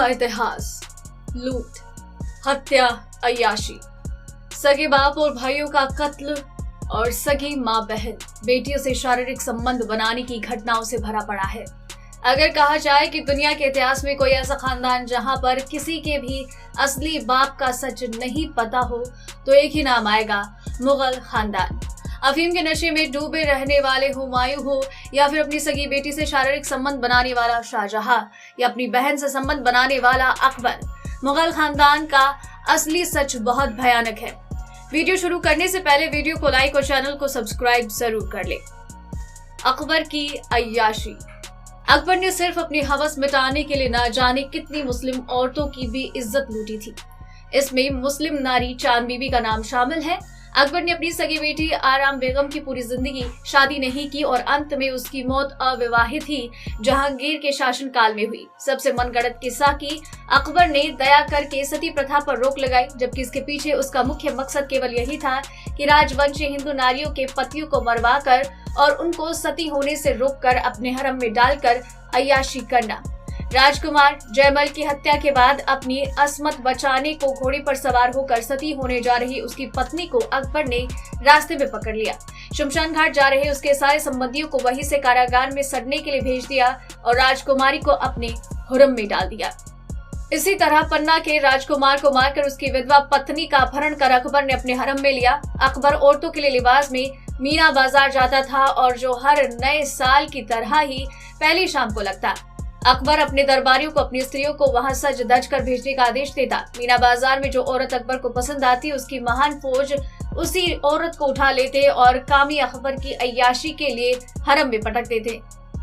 इतिहास, लूट, हत्या, अय्याशी, सगे बाप और भाइयों का कत्ल और सगी माँ बहन बेटियों से शारीरिक संबंध बनाने की घटनाओं से भरा पड़ा है। अगर कहा जाए कि दुनिया के इतिहास में कोई ऐसा खानदान जहां पर किसी के भी असली बाप का सच नहीं पता हो, तो एक ही नाम आएगा, मुगल खानदान। अफीम के नशे में डूबे रहने वाले हुमायूं हो या फिर अपनी सगी बेटी से शारीरिक संबंध बनाने वाला शाहजहां या अपनी बहन से संबंध बनाने वाला अकबर, मुगल खानदान का असली सच बहुत भयानक है। वीडियो शुरू करने से पहले वीडियो को लाइक और चैनल को सब्सक्राइब जरूर कर ले। अकबर की अय्याशी। अकबर ने सिर्फ अपनी हवस मिटाने के लिए न जाने कितनी मुस्लिम औरतों की भी इज्जत लूटी थी। इसमें मुस्लिम नारी चांद बीबी का नाम शामिल है। अकबर ने अपनी सगी बेटी आराम बेगम की पूरी जिंदगी शादी नहीं की और अंत में उसकी मौत अविवाहित ही जहांगीर के शासनकाल में हुई। सबसे मनगढ़ंत किस्सा कि अकबर ने दया करके सती प्रथा पर रोक लगाई, जबकि इसके पीछे उसका मुख्य मकसद केवल यही था कि राजवंशी हिंदू नारियों के पतियों को मरवा कर और उनको सती होने से रोककर अपने हरम में डालकर अय्याशी करना। राजकुमार जयमल की हत्या के बाद अपनी असमत बचाने को घोड़े पर सवार होकर सती होने जा रही उसकी पत्नी को अकबर ने रास्ते में पकड़ लिया। शमशान घाट जा रहे उसके सारे संबंधियों को वहीं से कारागार में सड़ने के लिए भेज दिया और राजकुमारी को अपने हुरम में डाल दिया। इसी तरह पन्ना के राजकुमार को मारकर उसकी विधवा पत्नी का अपहरण कर अकबर ने अपने हरम में लिया। अकबर औरतों के लिए लिबास में मीना बाजार जाता था और जो हर नए साल की तरह ही पहली शाम को लगता। अकबर अपने दरबारियों को अपनी स्त्रियों को वहां सज धज कर भेजने का आदेश देता। मीना बाजार में जो औरत अकबर को पसंद आती, उसकी महान फौज उसी औरत को उठा लेते और कामी अकबर की अय्याशी के लिए हरम में पटक देते।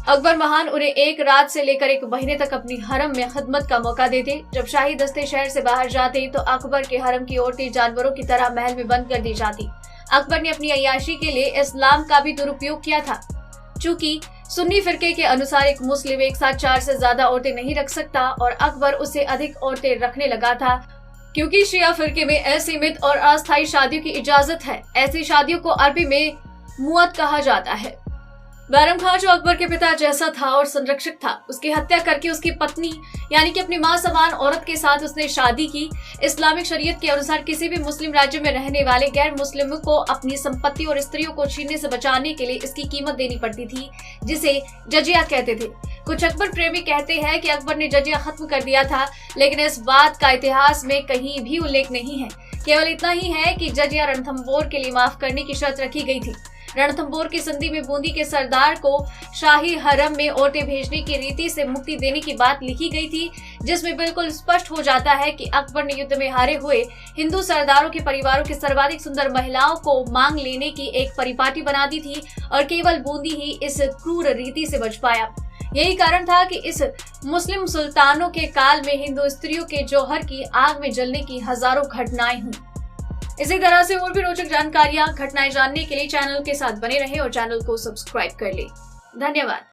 अकबर महान उन्हें एक रात से लेकर एक महीने तक अपनी हरम में खिदमत का मौका देते। जब शाही दस्ते शहर से बाहर जाते तो अकबर के हरम की औरतें जानवरों की तरह महल में बंद कर दी जाती। अकबर ने अपनी अय्याशी के लिए इस्लाम का भी दुरुपयोग किया था। चूंकि सुन्नी फिरके के अनुसार एक मुस्लिम एक साथ 4 से ज्यादा औरतें नहीं रख सकता और अकबर उससे अधिक औरतें रखने लगा था, क्योंकि शिया फिरके में असीमित और अस्थायी शादियों की इजाजत है। ऐसी शादियों को अरबी में मुअत कहा जाता है। बैरम खां जो अकबर के पिता जैसा था और संरक्षक था, उसकी हत्या करके उसकी पत्नी यानी कि अपनी मां समान औरत के साथ उसने शादी की। इस्लामिक शरीयत के अनुसार किसी भी मुस्लिम राज्य में रहने वाले गैर मुस्लिमों को अपनी संपत्ति और स्त्रियों को छीनने से बचाने के लिए इसकी कीमत देनी पड़ती थी, जिसे जजिया कहते थे। कुछ अकबर प्रेमी कहते हैं कि अकबर ने जजिया खत्म कर दिया था, लेकिन इस बात का इतिहास में कहीं भी उल्लेख नहीं है। केवल इतना ही है कि जजिया रणथंभौर के लिए माफ करने की शर्त रखी गई थी। रणथंभौर की संधि में बूंदी के सरदार को शाही हरम में औरतें भेजने की रीति से मुक्ति देने की बात लिखी गई थी, जिसमें बिल्कुल स्पष्ट हो जाता है कि अकबर ने युद्ध में हारे हुए हिंदू सरदारों के परिवारों के सर्वाधिक सुंदर महिलाओं को मांग लेने की एक परिपाटी बना दी थी और केवल बूंदी ही इस क्रूर रीति से बच पाया। यही कारण था कि इस मुस्लिम सुल्तानों के काल में हिंदू स्त्रियों के जौहर की आग में जलने की हजारों घटनाएं हुई। इसी तरह से और भी रोचक जानकारियां, घटनाएं जानने के लिए चैनल के साथ बने रहें और चैनल को सब्सक्राइब कर लें। धन्यवाद।